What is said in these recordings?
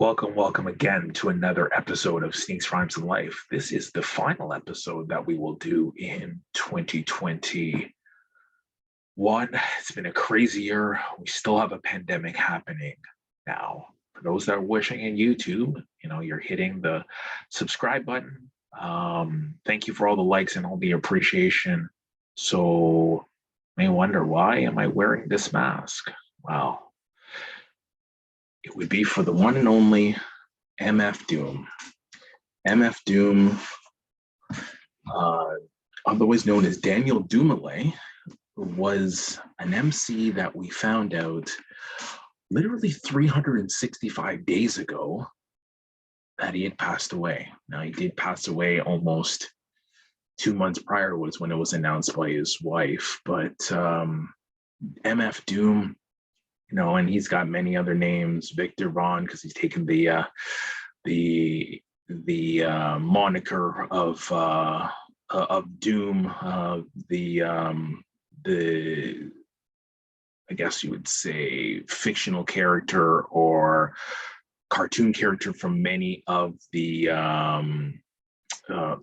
Welcome again to another episode of Sneaks, Rhymes, and Life. This is the final episode that we will do in 2021. It's been a crazy year. We still have a pandemic happening now. For those that are watching on YouTube, you're hitting the subscribe button. Thank you for all the likes and all the appreciation. So you may wonder, why am I wearing this mask? Well, it would be for the one and only MF Doom. MF Doom, otherwise known as Daniel Dumoulin, was an MC that we found out literally 365 days ago that he had passed away. Now, he did pass away almost 2 months prior was when it was announced by his wife, but MF Doom, and he's got many other names, Victor Vaughn, because he's taken the moniker of Doom, I guess you would say fictional character or cartoon character from many of the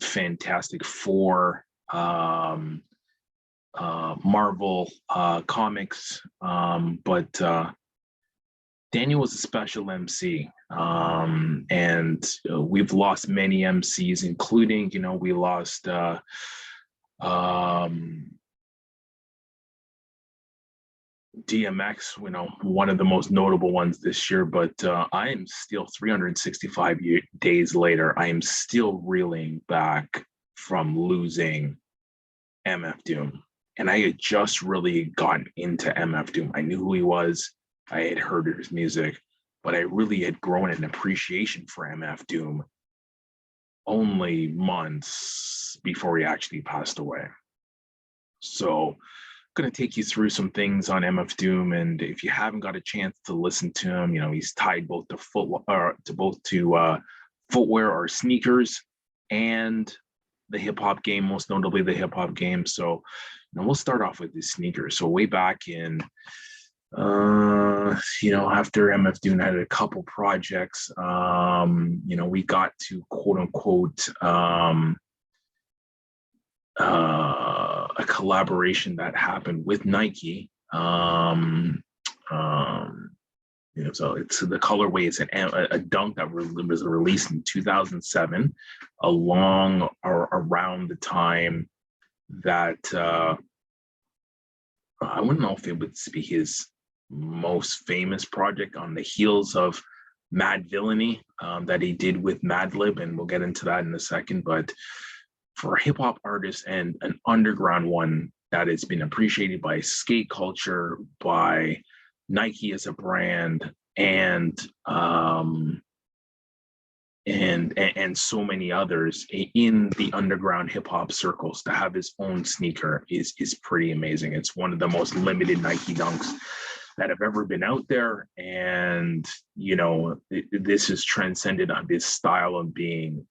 Fantastic Four Marvel comics, but Daniel was a special MC, and we've lost many MCs, including, we lost DMX, one of the most notable ones this year, but I am still 365 days later, I am still reeling back from losing MF Doom. And I had just really gotten into MF Doom. I knew who he was. I had heard his music, but I really had grown an appreciation for MF Doom only months before he actually passed away. So I'm going to take you through some things on MF Doom, and if you haven't got a chance to listen to him, he's tied both to footwear or sneakers and the hip hop game, most notably the hip hop game. So we'll start off with his sneakers. So way back in, after MF Doom had a couple projects, we got to quote unquote a collaboration that happened with Nike. So it's the colorway is a dunk that was released in 2007, around the time that I wouldn't know if it would be his most famous project, on the heels of Mad Villainy that he did with Madlib, and we'll get into that in a second. But for a hip hop artist and an underground one that has been appreciated by skate culture, by Nike as a brand, and so many others in the underground hip hop circles, to have his own sneaker is pretty amazing. It's one of the most limited Nike dunks that have ever been out there, and this has transcended on his style of being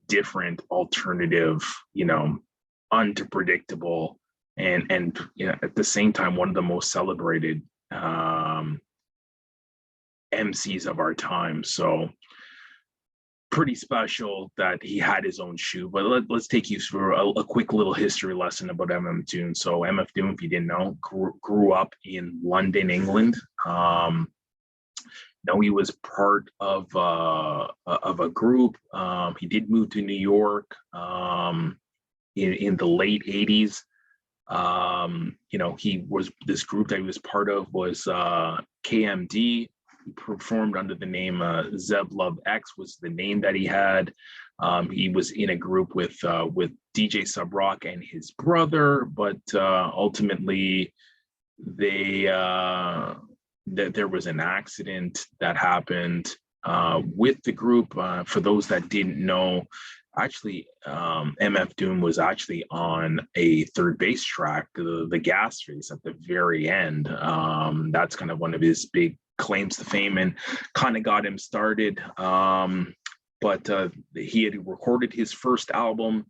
different, alternative, unpredictable, and at the same time one of the most celebrated MCs of our time. So pretty special that he had his own shoe. But let's take you through a quick little history lesson about MF Doom. So MF Doom, if you didn't know, grew up in London, England. He was part of a group. He did move to New York in the late 80s. He was, this group that he was part of was KMD. He performed under the name Zeb Love X was the name that he had. He was in a group with DJ Sub Rock and his brother, but ultimately there was an accident that happened with the group. For those that didn't know, actually, MF Doom was actually on a third base track, the gas race at the very end. That's kind of one of his big claims to fame and kind of got him started. But he had recorded his first album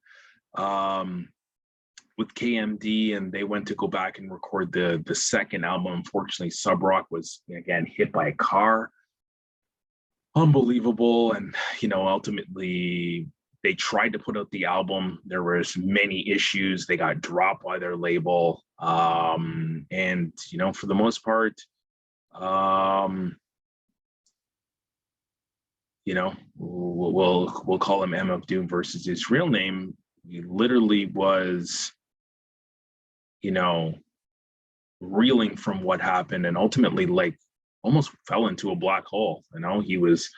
with KMD, and they went to go back and record the second album. Unfortunately, Sub Rock was again hit by a car, unbelievable. And ultimately they tried to put out the album. There was many issues. They got dropped by their label. And for the most part, um, we'll call him MF Doom versus his real name. He literally was, you know, reeling from what happened, and ultimately like almost fell into a black hole. He was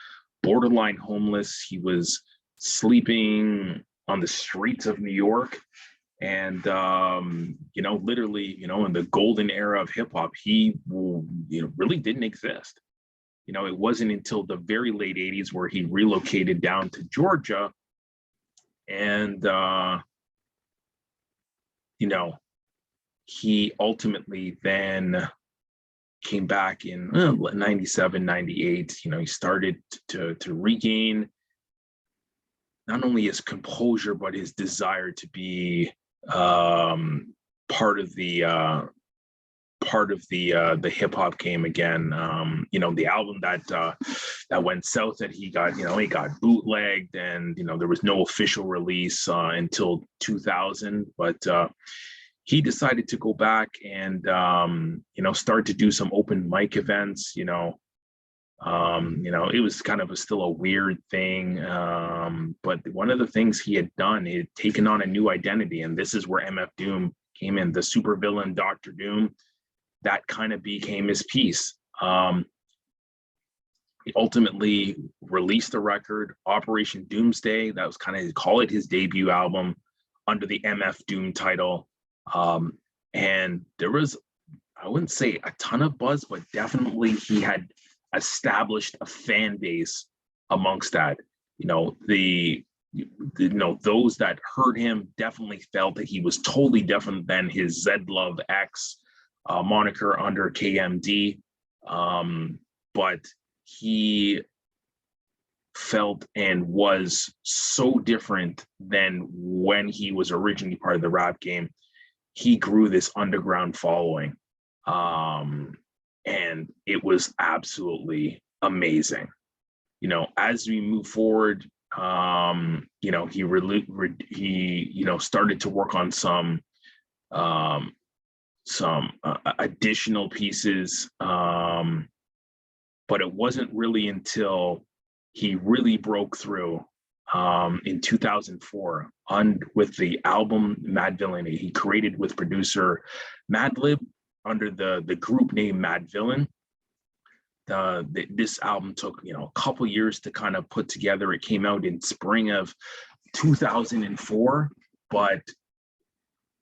borderline homeless. He was sleeping on the streets of New York. And literally, in the golden era of hip hop, he really didn't exist. It wasn't until the very late 80s where he relocated down to Georgia. And he ultimately then came back in 97, 98. He started to regain not only his composure, but his desire to be part of the hip hop game again. The album that went south, that he got bootlegged, and there was no official release until 2000. But he decided to go back and start to do some open mic events. It was kind of still a weird thing. But one of the things he had done, he had taken on a new identity, and this is where MF Doom came in, the supervillain Dr. Doom. That kind of became his piece. He ultimately released the record, Operation Doomsday. That was kind of, call it his debut album, under the MF Doom title. And there was, I wouldn't say a ton of buzz, but definitely he had established a fan base amongst that. Those that heard him definitely felt that he was totally different than his Zed Love X moniker under KMD. But he felt and was so different than when he was originally part of the rap game. He grew this underground following. And it was absolutely amazing. As we move forward, he started to work on some additional pieces, but it wasn't really until he really broke through in 2004 with the album Mad Villainy. He created with producer Madlib under the group name Mad Villain. This album took a couple years to kind of put together. It came out in spring of 2004, but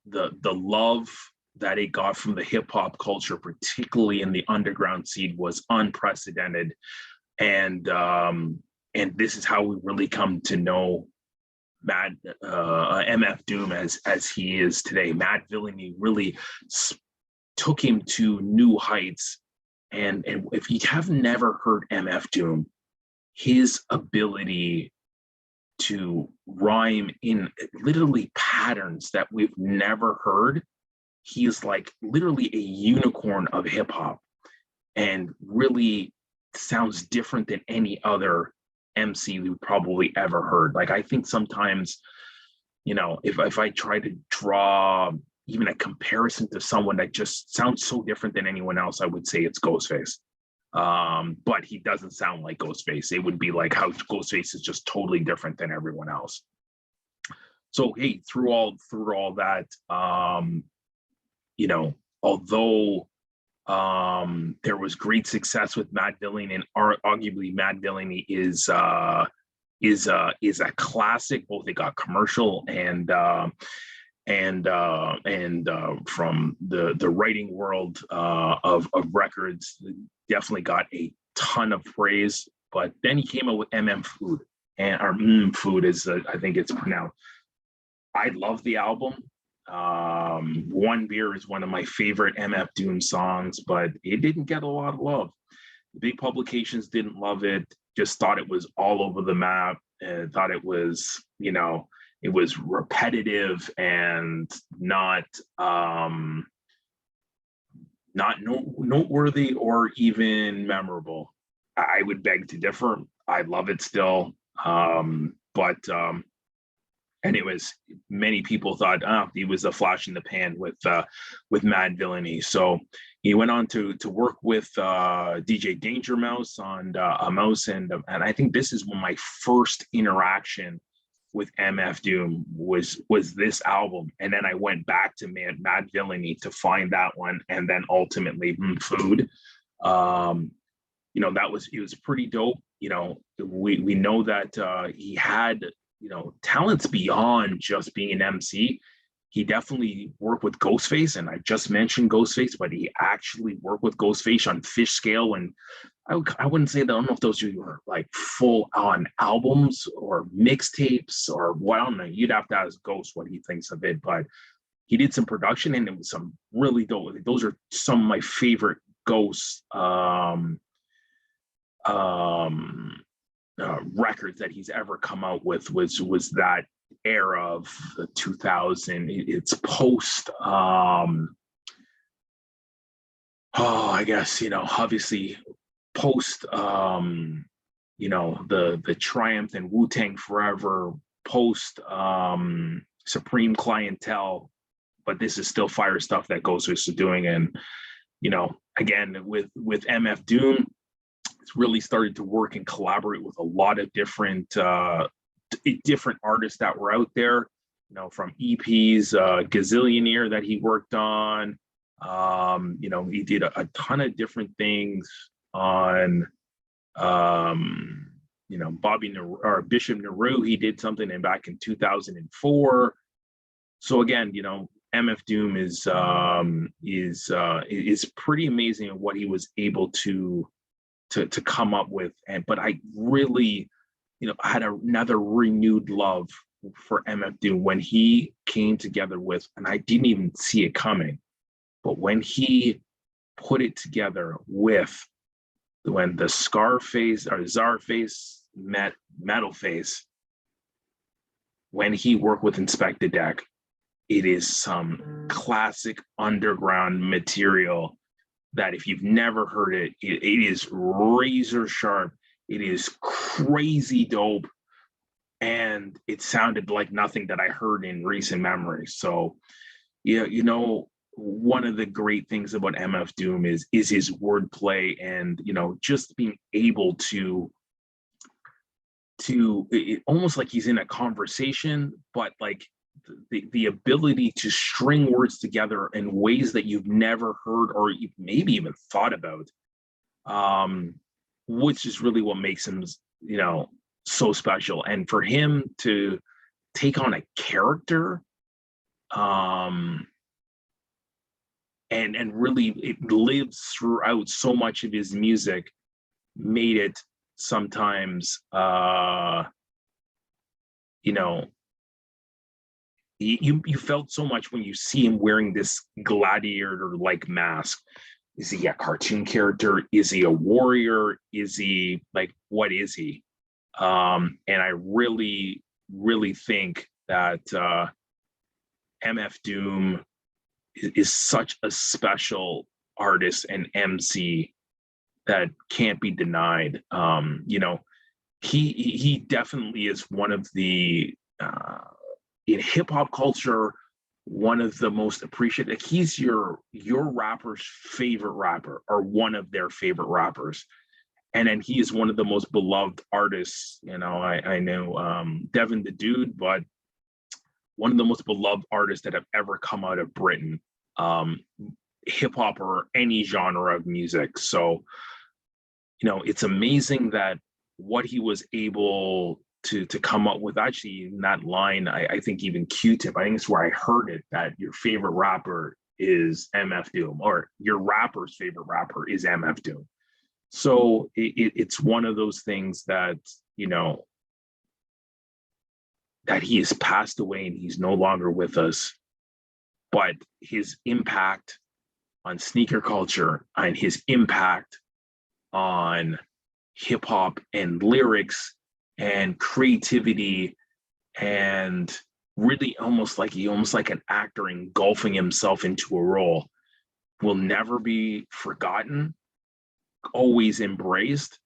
the love that it got from the hip hop culture, particularly in the underground scene, was unprecedented. And this is how we really come to know MF Doom as he is today. Mad Villainy really took him to new heights. And if you have never heard MF Doom, his ability to rhyme in literally patterns that we've never heard, he is like literally a unicorn of hip hop, and really sounds different than any other MC we probably ever heard. Like, I think sometimes, if I try to draw even a comparison to someone that just sounds so different than anyone else, I would say it's Ghostface. But he doesn't sound like Ghostface. It would be like how Ghostface is just totally different than everyone else. So, hey, through all that, although there was great success with Mad Villainy, and arguably Mad Villainy is a classic. Both it got commercial and from the writing world of records, definitely got a ton of praise. But then he came out with Food, and Food is I think it's pronounced. I love the album. One Beer is one of my favorite MF Doom songs, but it didn't get a lot of love. The big publications didn't love it, just thought it was all over the map, and thought it was, it was repetitive and not noteworthy or even memorable. I would beg to differ. I love it still. But anyways, many people thought he was a flash in the pan with Mad Villainy. So he went on to work with DJ Danger Mouse on a mouse, and I think this is when my first interaction with MF Doom was this album, and then I went back to Mad Villainy to find that one, and then ultimately Food. You know, it was pretty dope. You know, we know that he had, you know, talents beyond just being an MC. He definitely worked with Ghostface, and I just mentioned Ghostface, but he actually worked with Ghostface on Fish Scale, and I wouldn't say that. I don't know if those were like full on albums or mixtapes or what. I don't know. You'd have to ask Ghost what he thinks of it, but he did some production, and it was some really dope. Those are some of my favorite Ghost records that he's ever come out with. Was that era of the 2000. It's post I guess, you know, obviously post you know, the Triumph and Wu-Tang Forever, post Supreme Clientele, but this is still fire stuff that Ghostface is doing. And, you know, again, with MF Doom, it's really started to work and collaborate with a lot of different artists that were out there, you know, from EPs, Gazillionaire that he worked on. You know, he did a ton of different things on, you know, Bishop Nehru. He did something back in 2004. So again, you know, MF Doom is pretty amazing at what he was able to come up with. But I really, you know, had another renewed love for MF Doom when he came together with, and I didn't even see it coming, but when he put it together with, when the Scarface or Czarface met Metalface, when he worked with Inspector Deck, it is some classic underground material that if you've never heard it, it is razor sharp. It is crazy dope. And it sounded like nothing that I heard in recent memory. So, yeah, you know, one of the great things about MF Doom is his wordplay, and, you know, just being able to almost like he's in a conversation, but like the ability to string words together in ways that you've never heard or maybe even thought about, which is really what makes him, you know, so special. And for him to take on a character, and really it lives throughout so much of his music, made it sometimes, you know, you felt so much when you see him wearing this gladiator-like mask. Is he a cartoon character? Is he a warrior? Is he like, what is he? And I really, really think that MF Doom is such a special artist and MC that can't be denied. You know, he definitely is one of the in hip hop culture, one of the most appreciated. Like, he's your rapper's favorite rapper, or one of their favorite rappers. And then he is one of the most beloved artists. You know, I know Devin the Dude, but one of the most beloved artists that have ever come out of Britain, hip hop or any genre of music. So, you know, it's amazing that what he was able to come up with, actually, in that line, I think even Q-Tip, I think it's where I heard it, that your favorite rapper is MF Doom, or your rapper's favorite rapper is MF Doom. So it's one of those things that, you know, that he has passed away and he's no longer with us, but his impact on sneaker culture and his impact on hip hop and lyrics and creativity, and really almost like an actor engulfing himself into a role, will never be forgotten, always embraced.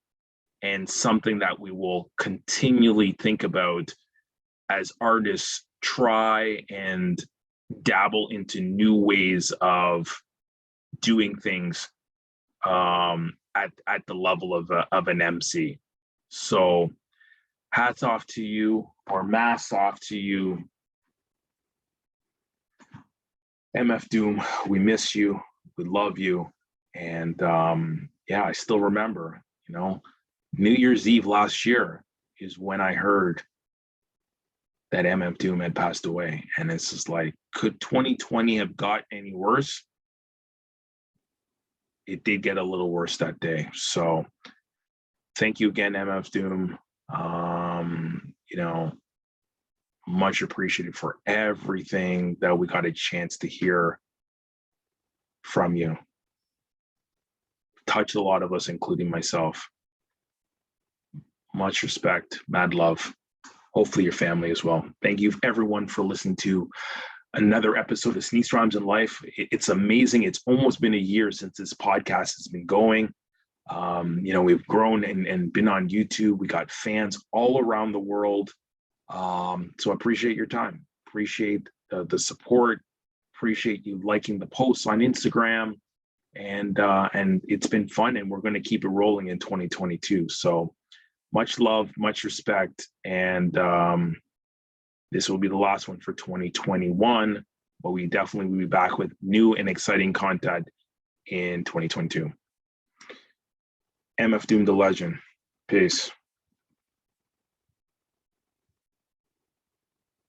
and something that we will continually think about as artists try and dabble into new ways of doing things at the level of an MC. So hats off to you, or masks off to you. MF Doom, we miss you, we love you. And yeah, I still remember, New Year's Eve last year is when I heard that MF Doom had passed away. And it's just like, could 2020 have got any worse? It did get a little worse that day. So thank you again, MF Doom. Much appreciated for everything that we got a chance to hear from you. Touched a lot of us, including myself. Much respect, mad love. Hopefully your family as well. Thank you everyone for listening to another episode of Sneeze Rhymes in Life. It's amazing. It's almost been a year since this podcast has been going. We've grown and been on YouTube. We got fans all around the world. So I appreciate your time. Appreciate the support. Appreciate you liking the posts on Instagram. And it's been fun, and we're going to keep it rolling in 2022. So much love, much respect. And this will be the last one for 2021, but we definitely will be back with new and exciting content in 2022. MF Doom the Legend. Peace.